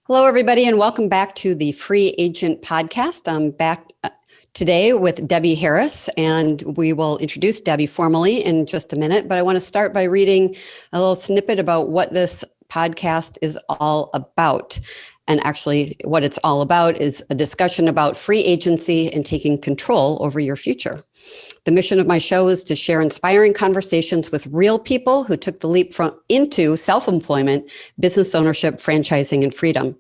Hello, everybody, and welcome back to the Free Agent Podcast. I'm back today with Debbie Harris, and we will introduce Debbie formally in just a minute. But I want to start by reading a little snippet about what this podcast is all about. And actually, what it's all about is a discussion about free agency and taking control over your future. The mission of my show is to share inspiring conversations with real people who took the leap into self-employment, business ownership, franchising, and freedom.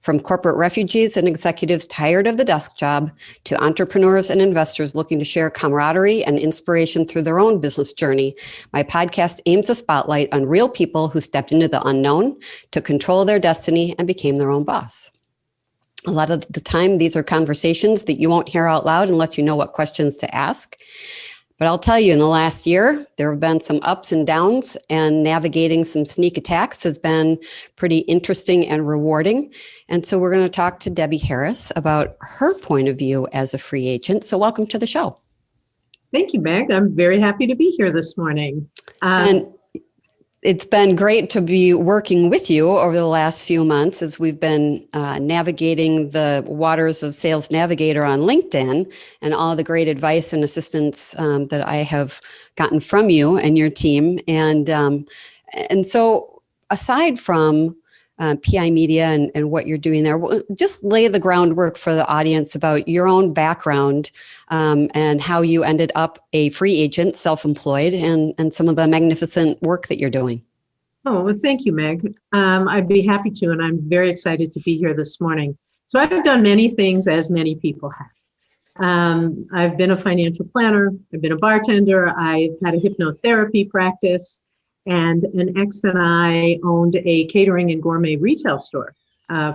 From corporate refugees and executives tired of the desk job to entrepreneurs and investors looking to share camaraderie and inspiration through their own business journey, my podcast aims a spotlight on real people who stepped into the unknown, took control of their destiny, and became their own boss. A lot of the time, these are conversations that you won't hear out loud unless you know what questions to ask. But I'll tell you, in the last year, there have been some ups and downs, and navigating some sneak attacks has been pretty interesting and rewarding. And so we're going to talk to Debbie Harris about her point of view as a free agent. So welcome to the show. Thank you, Meg. I'm very happy to be here this morning. And it's been great to be working with you over the last few months as we've been navigating the waters of Sales Navigator on LinkedIn, and all the great advice and assistance that I have gotten from you and your team. And so aside from PI Media and what you're doing there, just lay the groundwork for the audience about your own background and how you ended up a free agent, self-employed, and some of the magnificent work that you're doing. Oh, well, thank you, Meg. I'd be happy to, and I'm very excited to be here this morning. So I've done many things, as many people have. I've been a financial planner. I've been a bartender. I've had a hypnotherapy practice. And an ex and I owned a catering and gourmet retail store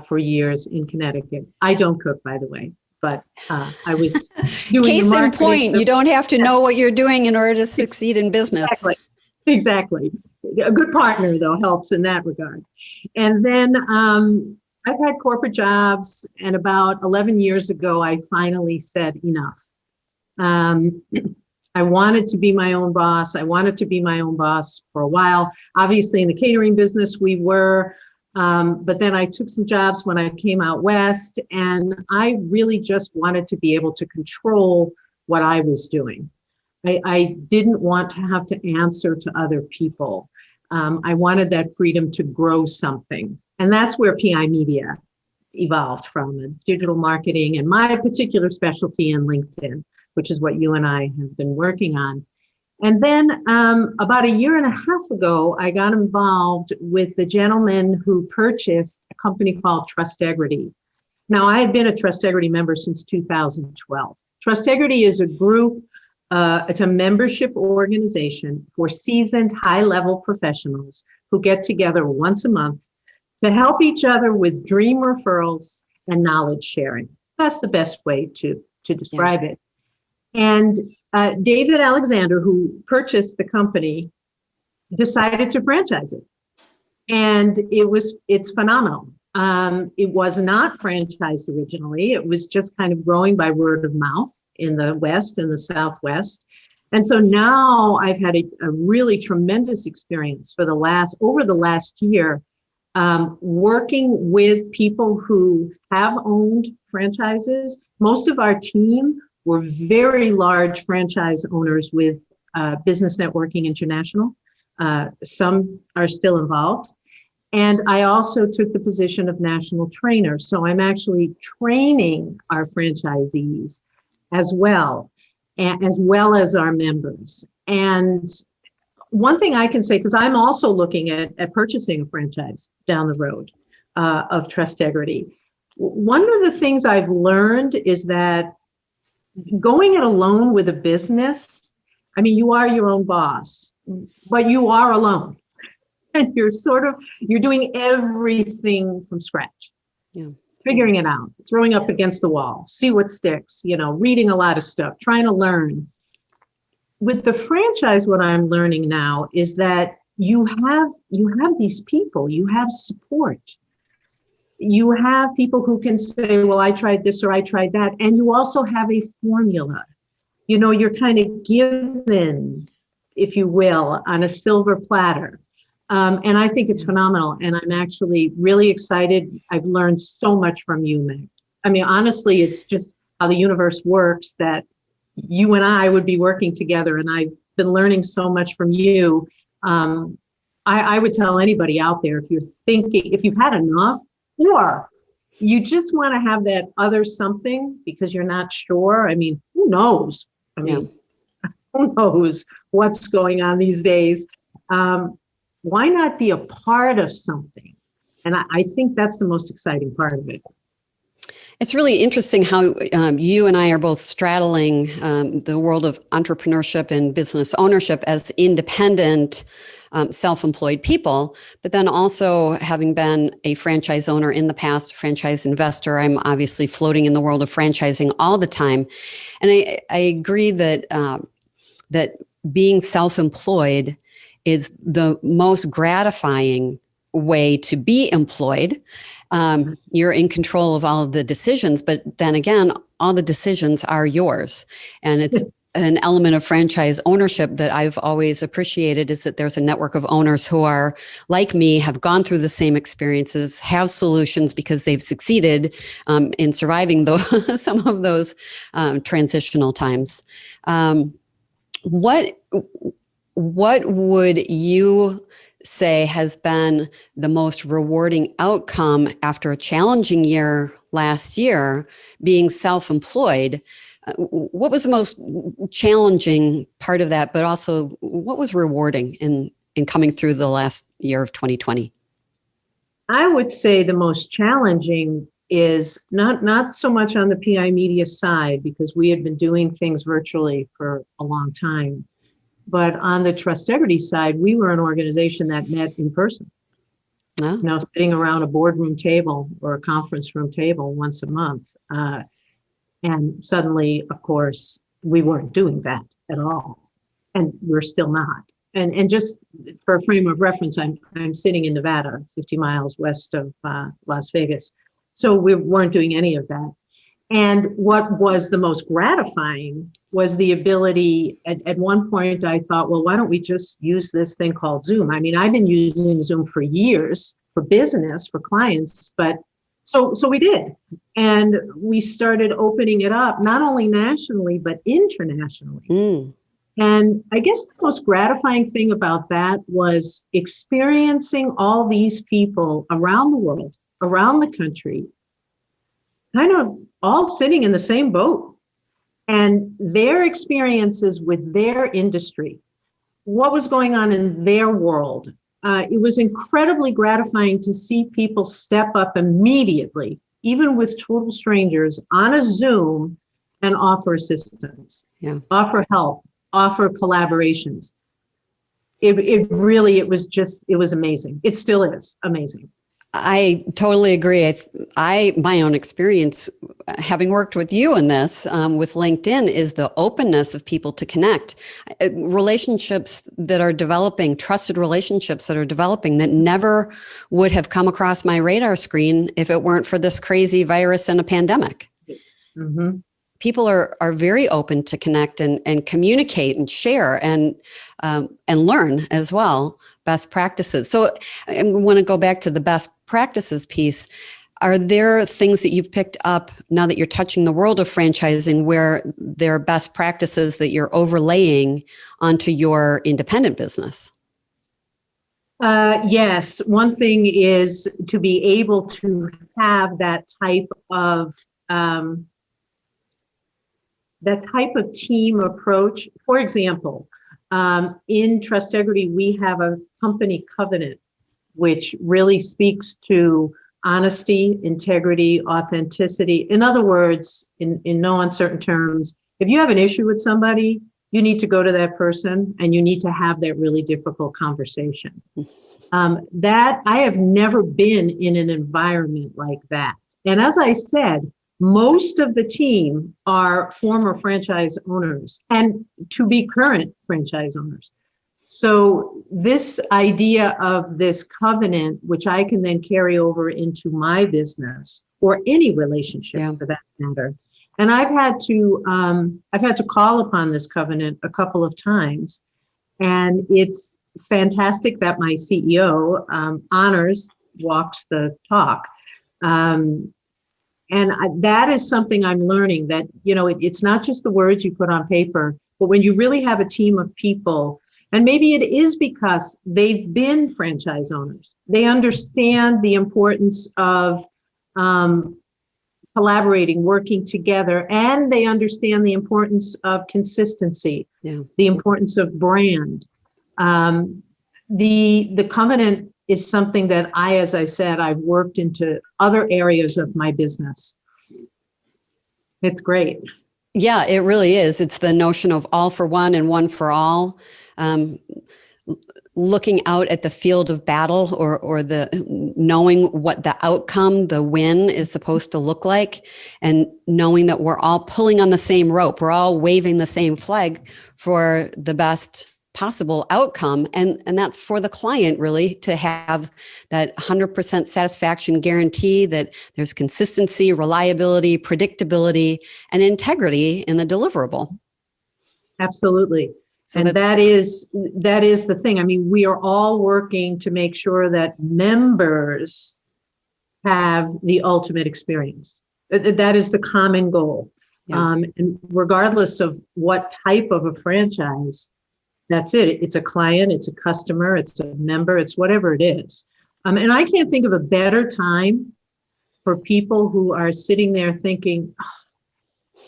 for years in Connecticut. I don't cook, by the way, but I was doing Case in point, you don't have to know what you're doing in order to succeed in business. Exactly. A good partner, though, helps in that regard. And then I've had corporate jobs, and about 11 years ago, I finally said enough. I wanted to be my own boss. I wanted to be my own boss for a while. Obviously, in the catering business, we were, but then I took some jobs when I came out west, and I really just wanted to be able to control what I was doing. I didn't want to have to answer to other people. I wanted that freedom to grow something. And that's where PI Media evolved from, digital marketing, and my particular specialty in LinkedIn, which is what you and I have been working on. And then about a year and a half ago, I got involved with the gentleman who purchased a company called Trustegrity. Now, I had been a Trustegrity member since 2012. Trustegrity is a group, it's a membership organization for seasoned high-level professionals who get together once a month to help each other with dream referrals and knowledge sharing. That's the best way to describe it. And David Alexander, who purchased the company, decided to franchise it. And it's phenomenal. It was not franchised originally. It was just kind of growing by word of mouth in the West and the Southwest. And so now I've had a really tremendous experience over the last year, working with people who have owned franchises. Most of our team were very large franchise owners with Business Networking International. Some are still involved. And I also took the position of national trainer. So I'm actually training our franchisees as well as our members. And one thing I can say, because I'm also looking at purchasing a franchise down the road of Trustegrity. One of the things I've learned is that going it alone with a business, I mean, you are your own boss, but you are alone. And you're doing everything from scratch. Yeah. Figuring it out, throwing up against the wall, see what sticks, reading a lot of stuff, trying to learn. With the franchise, what I'm learning now is that you have these people, you have support. You have people who can say, well, I tried this or I tried that. And you also have a formula. You're kind of given, if you will, on a silver platter, And I think it's phenomenal. And I'm actually really excited. I've learned so much from you, Meg. I mean, honestly, it's just how the universe works that you and I would be working together. And I've been learning so much from you. I would tell anybody out there, if you're thinking, if you've had enough, or you just want to have that other something because you're not sure. I mean, who knows? I mean, who knows what's going on these days? Why not be a part of something? And I think that's the most exciting part of it. It's really interesting how you and I are both straddling the world of entrepreneurship and business ownership as independent, self-employed people, but then also having been a franchise owner in the past, franchise investor, I'm obviously floating in the world of franchising all the time. And I agree that that being self-employed is the most gratifying way to be employed. You're in control of all of the decisions, but then again, all the decisions are yours. And it's an element of franchise ownership that I've always appreciated, is that there's a network of owners who are like me, have gone through the same experiences, have solutions because they've succeeded in surviving some of those transitional times. What would you say has been the most rewarding outcome after a challenging year last year, being self-employed? What was the most challenging part of that, but also what was rewarding in coming through the last year of 2020? I would say the most challenging is not so much on the PI media side, because we had been doing things virtually for a long time. But on the Trustegrity side, we were an organization that met in person. Oh. You know, sitting around a boardroom table or a conference room table once a month. And suddenly, of course, we weren't doing that at all. And we're still not. And just for a frame of reference, I'm sitting in Nevada, 50 miles west of Las Vegas. So we weren't doing any of that. And what was the most gratifying was the ability, at one point I thought, well, why don't we just use this thing called Zoom? I mean, I've been using Zoom for years for business, for clients, but so we did. And we started opening it up, not only nationally, but internationally. And I guess the most gratifying thing about that was experiencing all these people around the world, around the country, kind of all sitting in the same boat, and their experiences with their industry, what was going on in their world. It was incredibly gratifying to see people step up immediately, even with total strangers, on a Zoom and offer assistance, offer help, offer collaborations. It was amazing. It still is amazing. I totally agree. My own experience, having worked with you in this, with LinkedIn, is the openness of people to connect. Relationships that are developing, trusted relationships that are developing that never would have come across my radar screen if it weren't for this crazy virus and a pandemic. Mm-hmm. People are very open to connect and communicate and share and learn as well best practices. So I want to go back to the best practices piece. Are there things that you've picked up now that you're touching the world of franchising where there are best practices that you're overlaying onto your independent business? Yes. One thing is to be able to have that type of team approach. For example, in Trustegrity, we have a company covenant, which really speaks to honesty, integrity, authenticity. In other words, in no uncertain terms, if you have an issue with somebody, you need to go to that person and you need to have that really difficult conversation. That I have never been in an environment like that. And as I said, most of the team are former franchise owners and to be current franchise owners. So this idea of this covenant, which I can then carry over into my business or any relationship for that matter. And I've had to call upon this covenant a couple of times, and it's fantastic that my CEO honors, walks the talk. That is something I'm learning, that, it's not just the words you put on paper, but when you really have a team of people, and maybe it is because they've been franchise owners, they understand the importance of collaborating, working together, and they understand the importance of consistency, the importance of brand. The covenant is something that as I said, I've worked into other areas of my business. It's great. Yeah, it really is. It's the notion of all for one and one for all. Looking out at the field of battle, or the knowing what the outcome, the win, is supposed to look like, and knowing that we're all pulling on the same rope, we're all waving the same flag for the best possible outcome. And that's for the client, really, to have that 100% satisfaction guarantee that there's consistency, reliability, predictability, and integrity in the deliverable. Absolutely. So that is the thing. I mean, we are all working to make sure that members have the ultimate experience. That is the common goal. Yeah. And regardless of what type of a franchise, that's it. It's a client, it's a customer, it's a member, it's whatever it is. And I can't think of a better time for people who are sitting there thinking,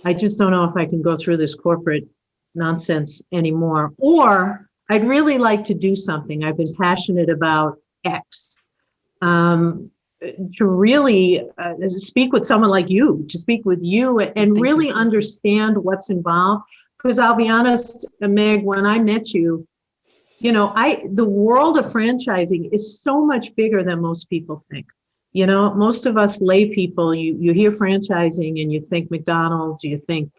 I just don't know if I can go through this corporate nonsense anymore, or I'd really like to do something. I've been passionate about X. To really speak with someone like you, to speak with you and really understand what's involved. Because I'll be honest, Meg, when I met you, the world of franchising is so much bigger than most people think. Most of us lay people, you hear franchising and you think McDonald's, you think,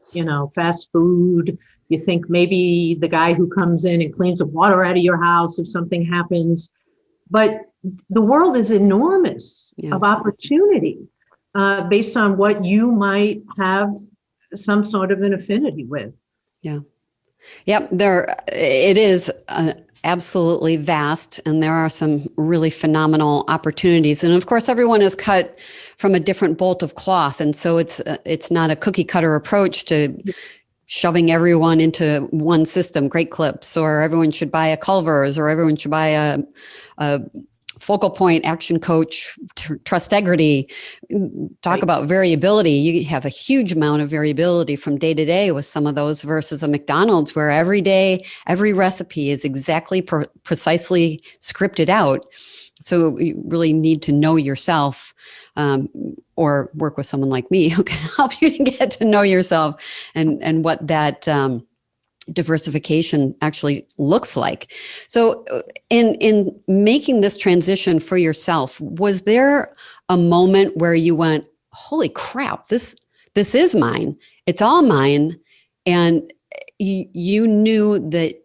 fast food, you think maybe the guy who comes in and cleans the water out of your house if something happens. But the world is enormous of opportunity based on what you might have some sort of an affinity with. Yeah. Yep. It is absolutely vast, and there are some really phenomenal opportunities. And of course, everyone is cut from a different bolt of cloth. And so it's not a cookie cutter approach to shoving everyone into one system, Great Clips, or everyone should buy a Culver's, or everyone should buy a Focal Point, Action Coach, Trustegrity. Talk about variability. You have a huge amount of variability from day to day with some of those, versus a McDonald's where every day, every recipe is exactly precisely scripted out. So you really need to know yourself, or work with someone like me who can help you to get to know yourself and what that diversification actually looks like. So in making this transition for yourself, was there a moment where you went, holy crap, this is mine, it's all mine, and you knew that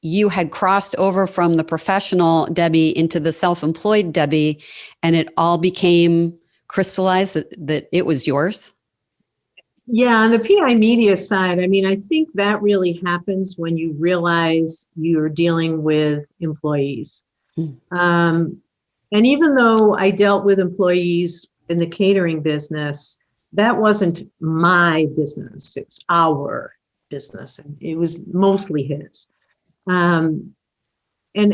you had crossed over from the professional Debbie into the self-employed Debbie, and it all became crystallized that it was yours? Yeah, on the PI media side, I mean, I think that really happens when you realize you're dealing with employees. And even though I dealt with employees in the catering business, that wasn't my business. It's our business, and it was mostly his. And when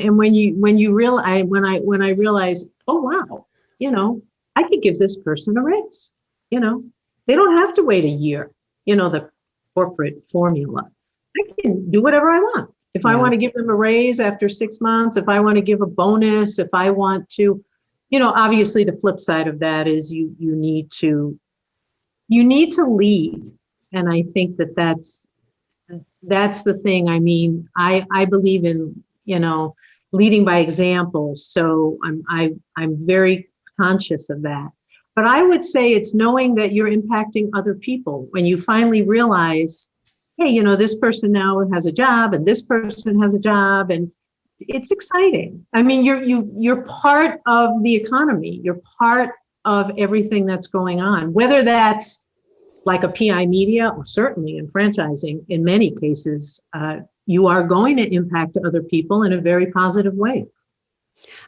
I realized, oh wow, I could give this person a raise, They don't have to wait a year, the corporate formula. I can do whatever I want. If I want to give them a raise after 6 months, if I want to give a bonus, if I want to, obviously the flip side of that is you need to lead. And I think that's the thing. I mean, I believe in, leading by example. So I'm very conscious of that. But I would say it's knowing that you're impacting other people when you finally realize, hey, this person now has a job and this person has a job, and it's exciting. I mean, you're part of the economy. You're part of everything that's going on, whether that's like a PI media or certainly in franchising, in many cases, you are going to impact other people in a very positive way.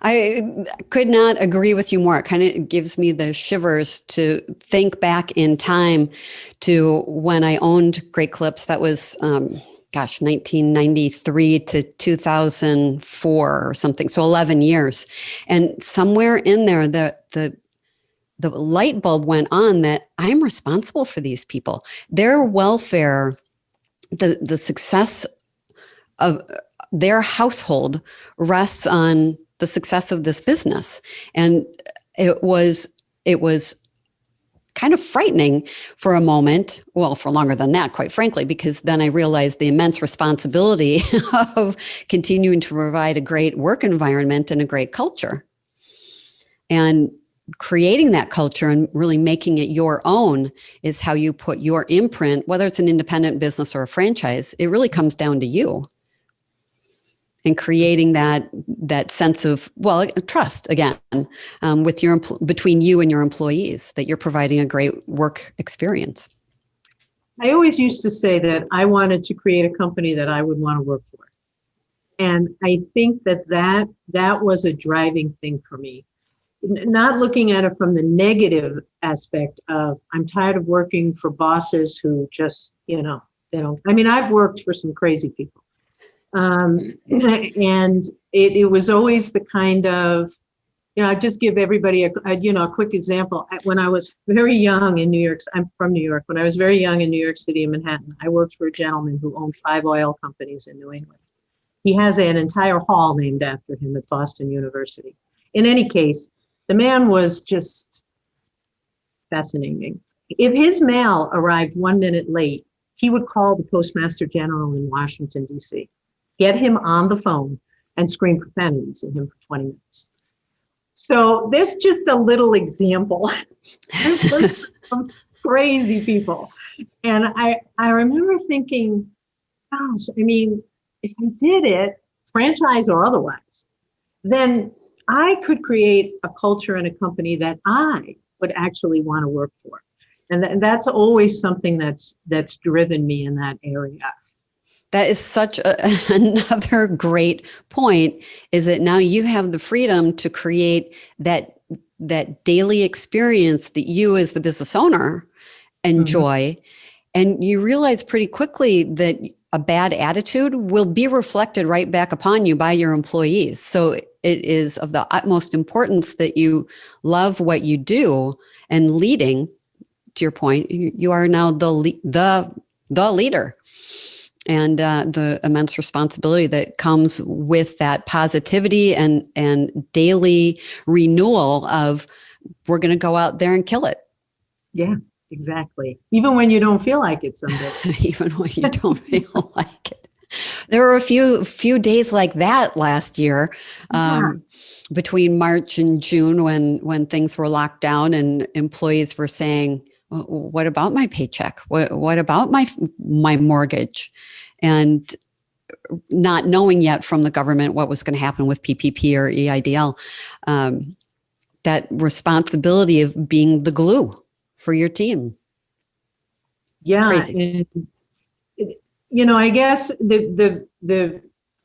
I could not agree with you more. It kind of gives me the shivers to think back in time to when I owned Great Clips. That was, 1993 to 2004 or something. So 11 years. And somewhere in there, the light bulb went on that I'm responsible for these people. Their welfare, the success of their household rests on the success of this business. And it was kind of frightening for a moment, well, for longer than that, quite frankly, because then I realized the immense responsibility of continuing to provide a great work environment and a great culture. And creating that culture and really making it your own is how you put your imprint, whether it's an independent business or a franchise, it really comes down to you. And creating that sense of, well, trust again, with between you and your employees, that you're providing a great work experience. I always used to say that I wanted to create a company that I would want to work for. And I think that was a driving thing for me. Not looking at it from the negative aspect of, I'm tired of working for bosses who just, they don't, I mean, I've worked for some crazy people. And it was always the kind of, I'll just give everybody a quick example. When I was very young in New York, I'm from New York. When I was very young in New York City and Manhattan, I worked for a gentleman who owned 5 oil companies in New England. He has an entire hall named after him at Boston University. In any case, the man was just fascinating. If his mail arrived 1 minute late, he would call the Postmaster General in Washington, D.C., get him on the phone and scream profanities at him for 20 minutes. So there's just a little example. I've worked with some crazy people. And I remember thinking, gosh, I mean, if I did it, franchise or otherwise, then I could create a culture and a company that I would actually want to work for. And that's always something that's driven me in that area. That is such another great point, is that now you have the freedom to create that daily experience that you as the business owner enjoy. Mm-hmm. And you realize pretty quickly that a bad attitude will be reflected right back upon you by your employees. So it is of the utmost importance that you love what you do, and leading, to your point, you are now the leader. And the immense responsibility that comes with that positivity and daily renewal of, we're going to go out there and kill it. Yeah, exactly. Even when you don't feel like it someday. Even when you don't feel like it. There were a few days like that last year, between March and June, when things were locked down and employees were saying, what about my paycheck? What about my mortgage? And not knowing yet from the government what was going to happen with PPP or EIDL, that responsibility of being the glue for your team. Yeah. Crazy. And, I guess the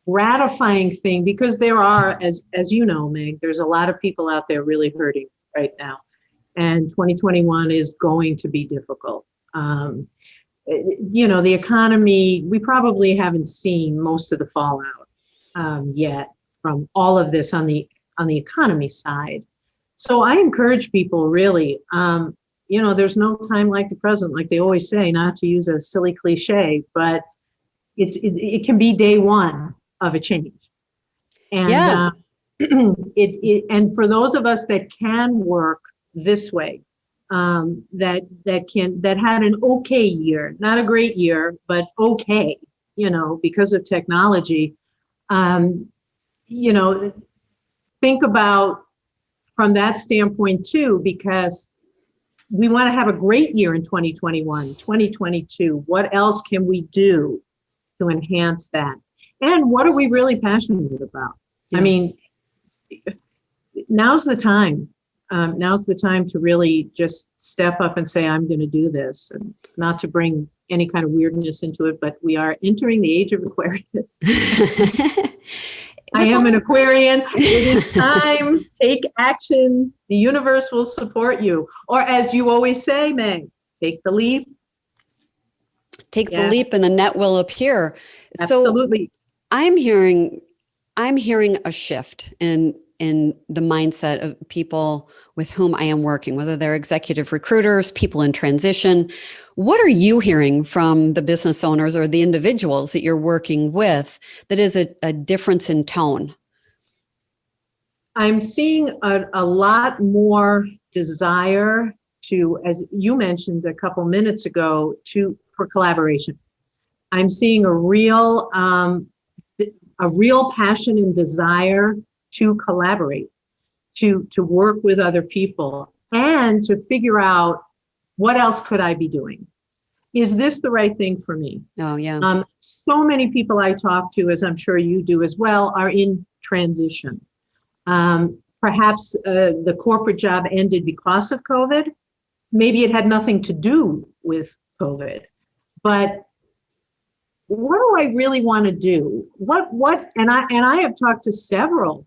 gratifying thing, because there are, as you know, Meg, there's a lot of people out there really hurting right now. And 2021 is going to be difficult. The economy, we probably haven't seen most of the fallout yet from all of this on the economy side. So I encourage people really, there's no time like the present, like they always say, not to use a silly cliche, but it can be day one of a change. And yeah. And for those of us that can work this way, that had an okay year, not a great year, but okay, because of technology, think about from that standpoint too, because we want to have a great year in 2021, 2022. What else can we do to enhance that? And what are we really passionate about? Yeah. I mean, now's the time. now's the time to really just step up and say, I'm going to do this, and not to bring any kind of weirdness into it, but we are entering the age of Aquarius. I am an Aquarian. It is time. Take action. The universe will support you. Or as you always say, Meg, take the leap. Take the leap and the net will appear. Absolutely. So I'm hearing a shift in the mindset of people with whom I am working, whether they're executive recruiters, people in transition. What are you hearing from the business owners or the individuals that you're working with that is a difference in tone? I'm seeing a lot more desire to, as you mentioned a couple minutes ago, for collaboration. I'm seeing a real passion and desire to collaborate, to work with other people, and to figure out what else could I be doing? Is this the right thing for me? Oh, yeah. So many people I talk to, as I'm sure you do as well, are in transition. Perhaps the corporate job ended because of COVID. Maybe it had nothing to do with COVID. But what do I really want to do? And I have talked to several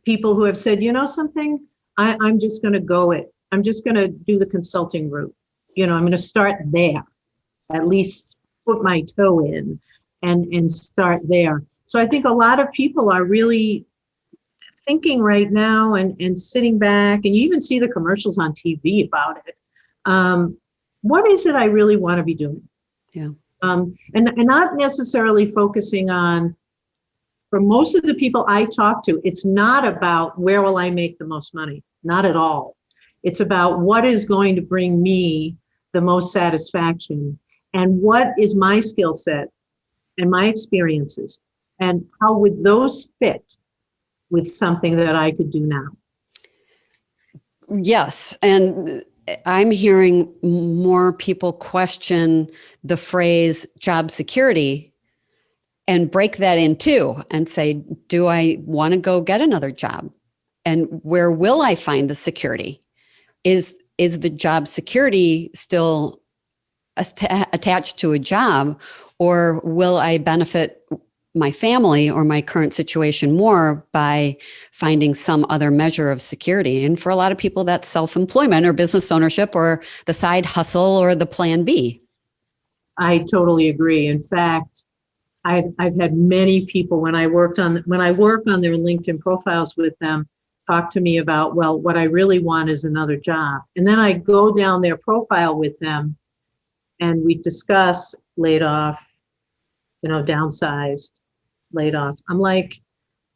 people who have said, you know something, I'm just going to go it. I'm just going to do the consulting route. I'm going to start there, at least put my toe in and start there. So I think a lot of people are really thinking right now and sitting back, and you even see the commercials on TV about it. What is it I really want to be doing? Yeah. And not necessarily focusing on, for most of the people I talk to, it's not about where will I make the most money? Not at all. It's about what is going to bring me the most satisfaction, and what is my skill set and my experiences, and how would those fit with something that I could do now? Yes. And I'm hearing more people question the phrase job security and break that in two and say, do I want to go get another job? And where will I find the security? Is the job security still attached to a job, or will I benefit my family or my current situation more by finding some other measure of security? And for a lot of people, that's self-employment or business ownership or the side hustle or the plan B. I totally agree. In fact, I've had many people when I work on their LinkedIn profiles with them talk to me about, well, what I really want is another job. And then I go down their profile with them and we discuss laid off, downsized, laid off. I'm like,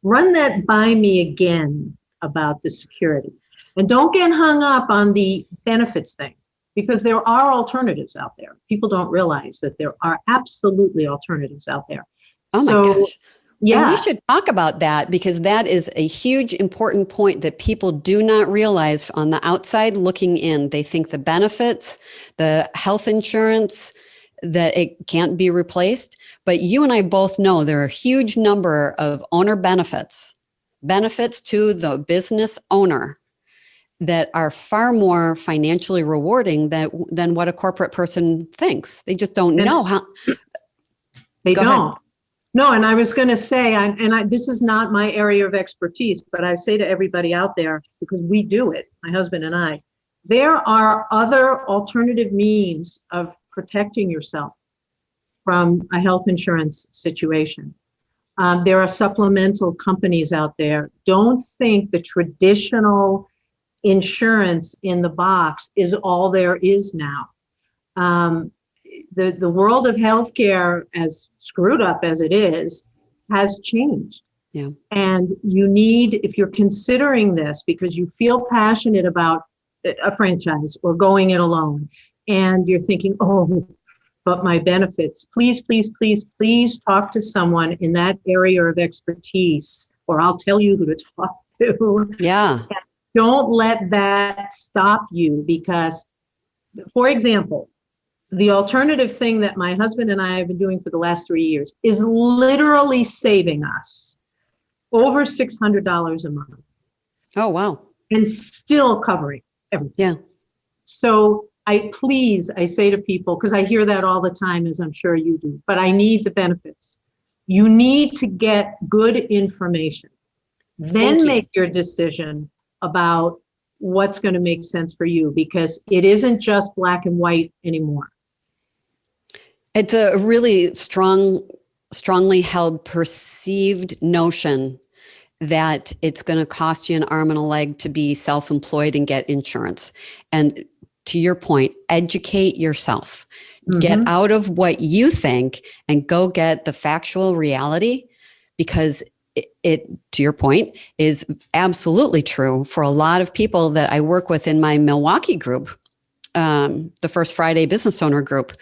run that by me again about the security. And don't get hung up on the benefits thing, because there are alternatives out there. People don't realize that there are absolutely alternatives out there. Oh my gosh. Yeah. And we should talk about that, because that is a huge, important point that people do not realize on the outside looking in. They think the benefits, the health insurance, that it can't be replaced. But you and I both know there are a huge number of owner benefits to the business owner that are far more financially rewarding than what a corporate person thinks. They just don't know how. They Go don't. ahead. No, and I was going to say, this is not my area of expertise, but I say to everybody out there, because we do it, my husband and I, there are other alternative means of protecting yourself from a health insurance situation. There are supplemental companies out there. Don't think the traditional insurance in the box is all there is now. The world of healthcare, as screwed up as it is, has changed. Yeah. And you need, if you're considering this because you feel passionate about a franchise or going it alone, and you're thinking, oh, but my benefits, please, please, please, please talk to someone in that area of expertise, or I'll tell you who to talk to. Yeah. Don't let that stop you, because, for example, the alternative thing that my husband and I have been doing for the last 3 years is literally saving us over $600 a month. Oh, wow. and still covering everything. Yeah. So I say to people, because I hear that all the time, as I'm sure you do, but I need the benefits. You need to get good information. Then make your decision about what's going to make sense for you, because it isn't just black and white anymore. It's a really strongly held perceived notion that it's going to cost you an arm and a leg to be self-employed and get insurance. And to your point, educate yourself. Get out of what you think and go get the factual reality, because it, to your point, is absolutely true for a lot of people that I work with in my Milwaukee group, the First Friday Business Owner Group.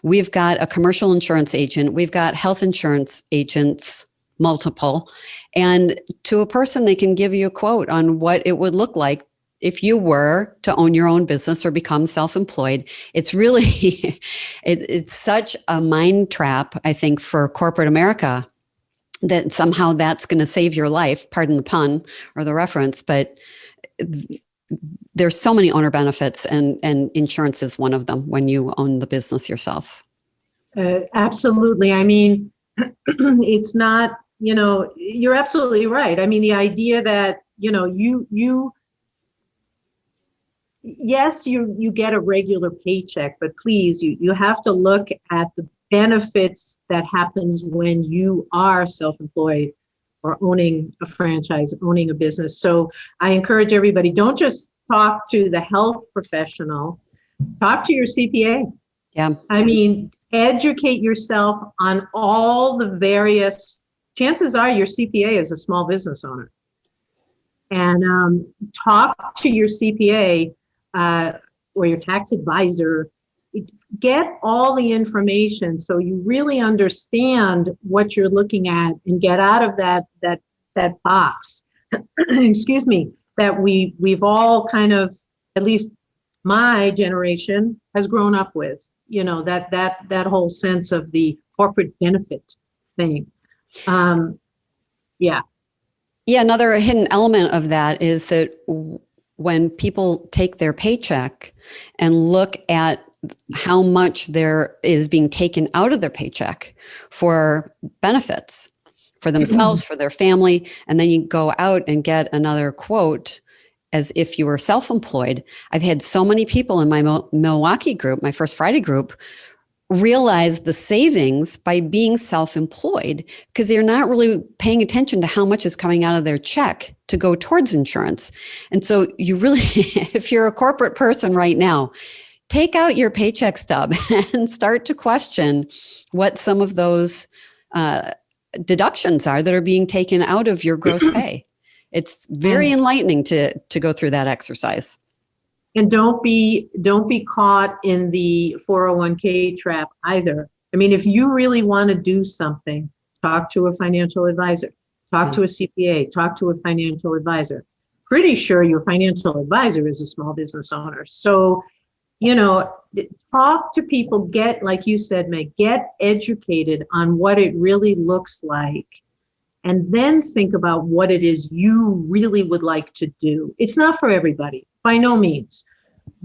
We've got a commercial insurance agent. We've got health insurance agents, multiple. And to a person, they can give you a quote on what it would look like if you were to own your own business or become self-employed. It's really, it's such a mind trap, I think, for corporate America, that somehow that's going to save your life, pardon the pun or the reference, but there's so many owner benefits, and insurance is one of them when you own the business yourself. Absolutely. I mean, it's not, you're absolutely right. I mean, the idea that, yes, you get a regular paycheck, but please, you have to look at the benefits that happens when you are self-employed or owning a franchise, owning a business. So I encourage everybody, don't just talk to the health professional, talk to your CPA. Yeah. I mean, educate yourself on all the various, chances are your CPA is a small business owner. And talk to your CPA or your tax advisor. Get all the information so you really understand what you're looking at and get out of that box. Excuse me, that we've all kind of, at least my generation has grown up with, that whole sense of the corporate benefit thing. Yeah. Another hidden element of that is that when people take their paycheck and look at how much there is being taken out of their paycheck for benefits for themselves, for their family, and then you go out and get another quote as if you were self-employed. I've had so many people in my Milwaukee group, my First Friday group, realize the savings by being self-employed, because they're not really paying attention to how much is coming out of their check to go towards insurance. And so you really, if you're a corporate person right now, take out your paycheck stub and start to question what some of those deductions are that are being taken out of your gross pay. It's very enlightening to go through that exercise. And don't be caught in the 401k trap either. I mean, if you really want to do something, talk to a financial advisor, talk to a CPA, talk to a financial advisor. Pretty sure your financial advisor is a small business owner. So, talk to people, get, like you said, Meg, get educated on what it really looks like, and then think about what it is you really would like to do. It's not for everybody, by no means.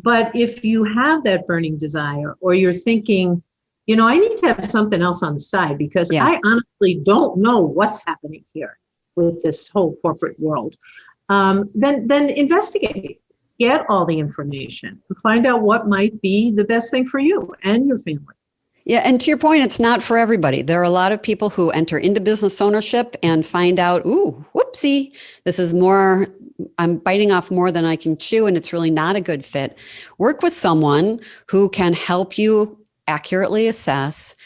But if you have that burning desire, or you're thinking, I need to have something else on the side, because I honestly don't know what's happening here with this whole corporate world, then investigate. Get all the information and find out what might be the best thing for you and your family. Yeah. And to your point, it's not for everybody. There are a lot of people who enter into business ownership and find out, ooh, whoopsie, this is more, I'm biting off more than I can chew, and it's really not a good fit. Work with someone who can help you accurately assess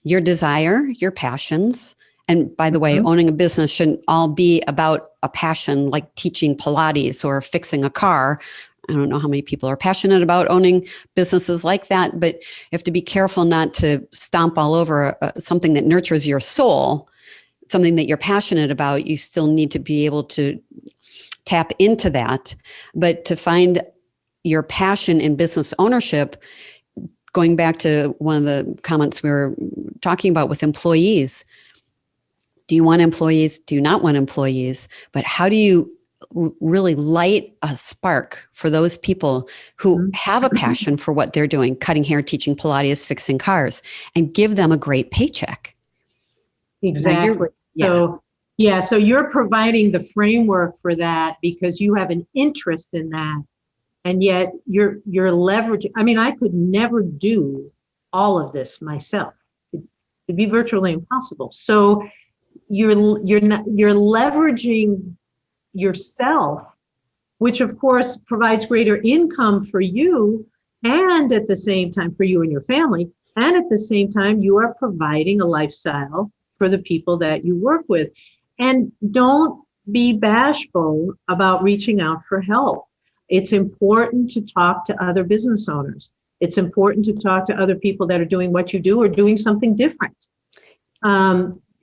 your desire, your passions. And by the way, owning a business shouldn't all be about a passion like teaching Pilates or fixing a car. I don't know how many people are passionate about owning businesses like that, but you have to be careful not to stomp all over something that nurtures your soul, something that you're passionate about. You still need to be able to tap into that. But to find your passion in business ownership, going back to one of the comments we were talking about with employees, do you want employees? Do you not want employees? But how do you really light a spark for those people who have a passion for what they're doing, cutting hair, teaching Pilates, fixing cars, and give them a great paycheck. Exactly. So you're providing the framework for that because you have an interest in that. And yet you're leveraging. I mean, I could never do all of this myself. It'd be virtually impossible. So you're leveraging yourself, which of course provides greater income for you, and at the same time for you and your family, and at the same time you are providing a lifestyle for the people that you work with. And don't be bashful about reaching out for help. It's important to talk to other business owners. It's important to talk to other people that are doing what you do or doing something different.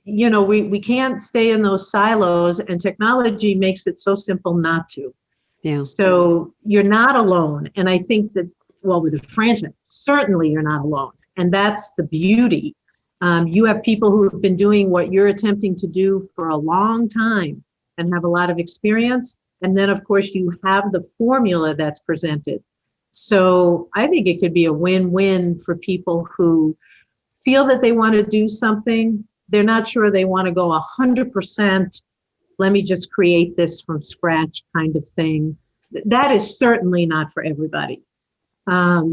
We can't stay in those silos, and technology makes it so simple not to. Yeah. So you're not alone. And I think that, with a franchise, certainly you're not alone. And that's the beauty. You have people who have been doing what you're attempting to do for a long time and have a lot of experience. And then, of course, you have the formula that's presented. So I think it could be a win-win for people who feel that they want to do something. They're not sure they want to go 100%. Let me just create this from scratch kind of thing. That is certainly not for everybody. Get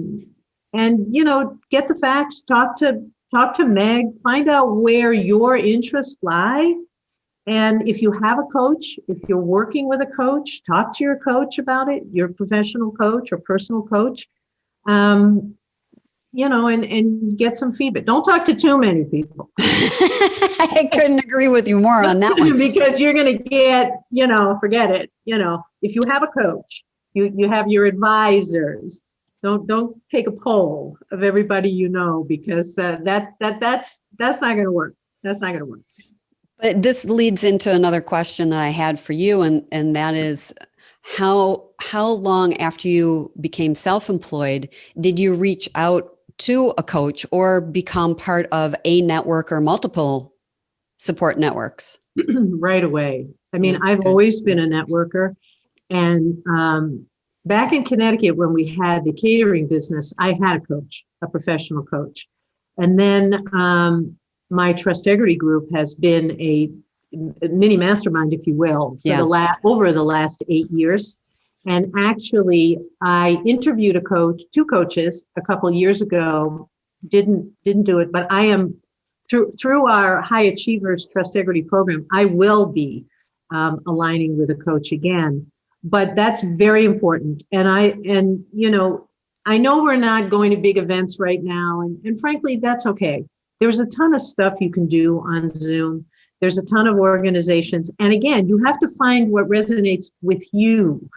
the facts, talk to Meg, find out where your interests lie. And if you have a coach, if you're working with a coach, talk to your coach about it, your professional coach or personal coach, and get some feedback. Don't talk to too many people. I couldn't agree with you more on that one. Because you're going to get, forget it. If you have a coach, you have your advisors. Don't take a poll of everybody because that's not going to work. That's not going to work. But this leads into another question that I had for you, and that is, how long after you became self-employed did you reach out to a coach or become part of a network or multiple support networks? Right away. I mean, I've always been a networker, and back in Connecticut, when we had the catering business, I had a coach, a professional coach. And then my Trustegrity group has been a mini mastermind, if you will, for over the last 8 years. And actually, I interviewed two coaches a couple of years ago, didn't do it, but I am through our High Achievers Trustegrity program, I will be aligning with a coach again. But that's very important. And I know we're not going to big events right now. And frankly, that's okay. There's a ton of stuff you can do on Zoom. There's a ton of organizations. And again, you have to find what resonates with you.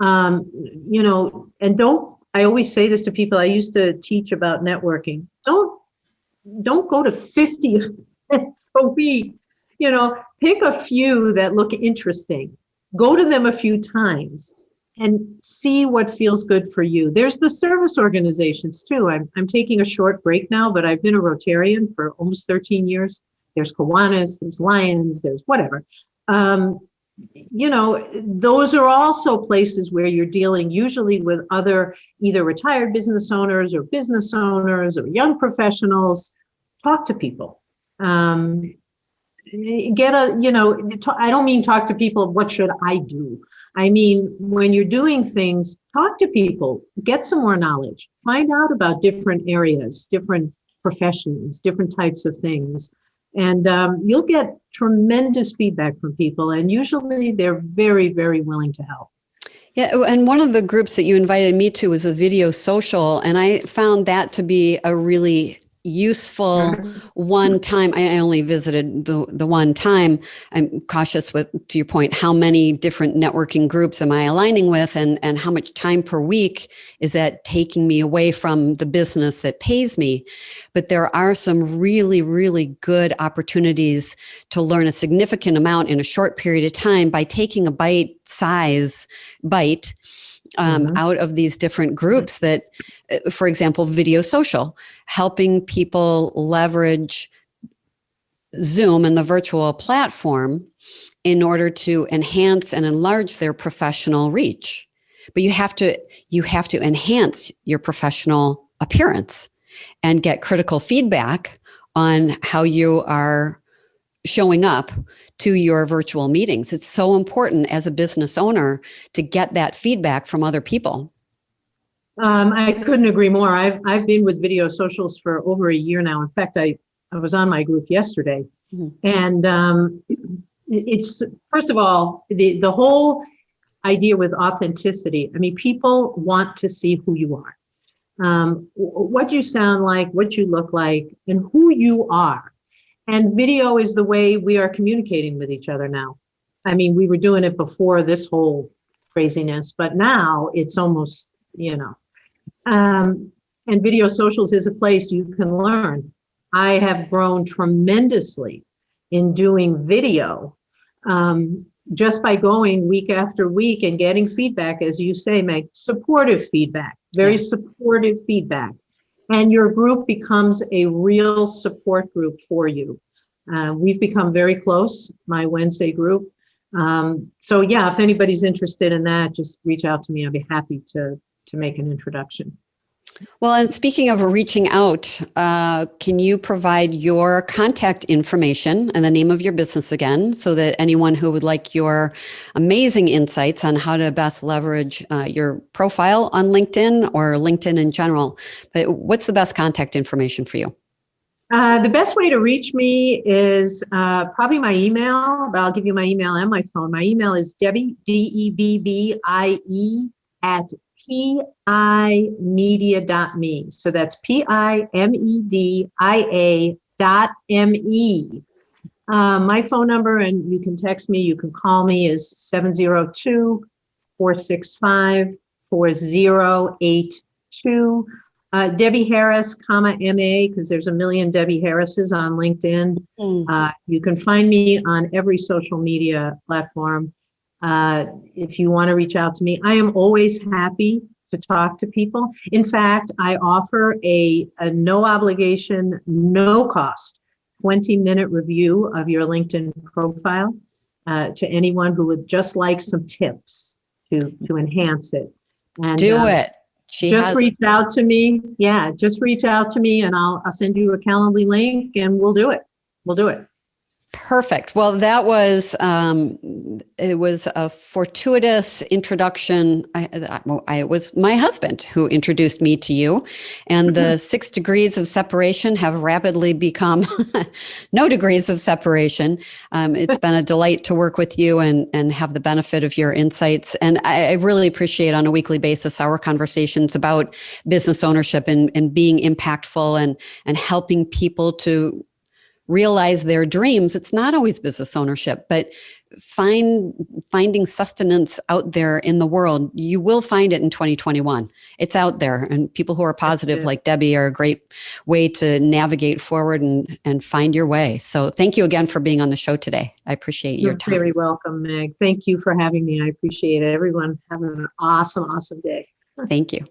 And I always say this to people. I used to teach about networking. Don't go to 50 events a week. Pick a few that look interesting. Go to them a few times and see what feels good for you. There's the service organizations too. I'm taking a short break now, but I've been a Rotarian for almost 13 years. There's Kiwanis, there's Lions, there's whatever. Those are also places where you're dealing usually with other either retired business owners or young professionals. Talk to people. I don't mean talk to people, what should I do? I mean, when you're doing things, talk to people, get some more knowledge, find out about different areas, different professions, different types of things. And you'll get tremendous feedback from people. And usually they're very, very willing to help. Yeah. And one of the groups that you invited me to was a video social. And I found that to be a really useful one time. I only visited the one time. I'm cautious to your point, how many different networking groups am I aligning with, and how much time per week is that taking me away from the business that pays me? But there are some really, really good opportunities to learn a significant amount in a short period of time by taking a bite out of these different groups that, for example, video social, helping people leverage Zoom and the virtual platform in order to enhance and enlarge their professional reach. But you have to enhance your professional appearance and get critical feedback on how you are showing up to your virtual meetings. It's so important as a business owner to get that feedback from other people. I couldn't agree more. I've been with Video Socials for over a year now. In fact, I was on my group yesterday. And it's, first of all, the whole idea with authenticity. I mean, people want to see who you are, what you sound like, what you look like, and who you are. And video is the way we are communicating with each other now. I mean, we were doing it before this whole craziness, but now it's almost, and Video Socials is a place you can learn. I have grown tremendously in doing video, just by going week after week and getting feedback, as you say, Meg, supportive feedback, very supportive feedback. And your group becomes a real support group for you. We've become very close, my Wednesday group. So yeah, if anybody's interested in that, just reach out to me. I'll be happy to make an introduction. Well, and speaking of reaching out, can you provide your contact information and the name of your business again, so that anyone who would like your amazing insights on how to best leverage your profile on LinkedIn or LinkedIn in general, but what's the best contact information for you? The best way to reach me is probably my email, but I'll give you my email and my phone. My email is Debbie, Debbie, at pimedia.me. So that's pimedia.me. My phone number, and you can text me, you can call me, is 702-465-4082. Debbie Harris, MA, because there's a million Debbie Harrises on LinkedIn. You can find me on every social media platform. If you want to reach out to me, I am always happy to talk to people. In fact, I offer a no obligation, no cost, 20-minute review of your LinkedIn profile to anyone who would just like some tips to enhance it. And do it. Reach out to me. Yeah, just reach out to me and I'll send you a Calendly link and we'll do it. Perfect. Well, that was, it was a fortuitous introduction. It was my husband who introduced me to you, and the 6 degrees of separation have rapidly become no degrees of separation. It's been a delight to work with you and have the benefit of your insights. And I really appreciate on a weekly basis our conversations about business ownership and being impactful and helping people to realize their dreams. It's not always business ownership, but finding sustenance out there in the world. You will find it in 2021. It's out there, and people who are positive like Debbie are a great way to navigate forward and find your way. So thank you again for being on the show today. I appreciate your time. You're very welcome, Meg. Thank you for having me. I appreciate it. Everyone have an awesome, awesome day. Thank you.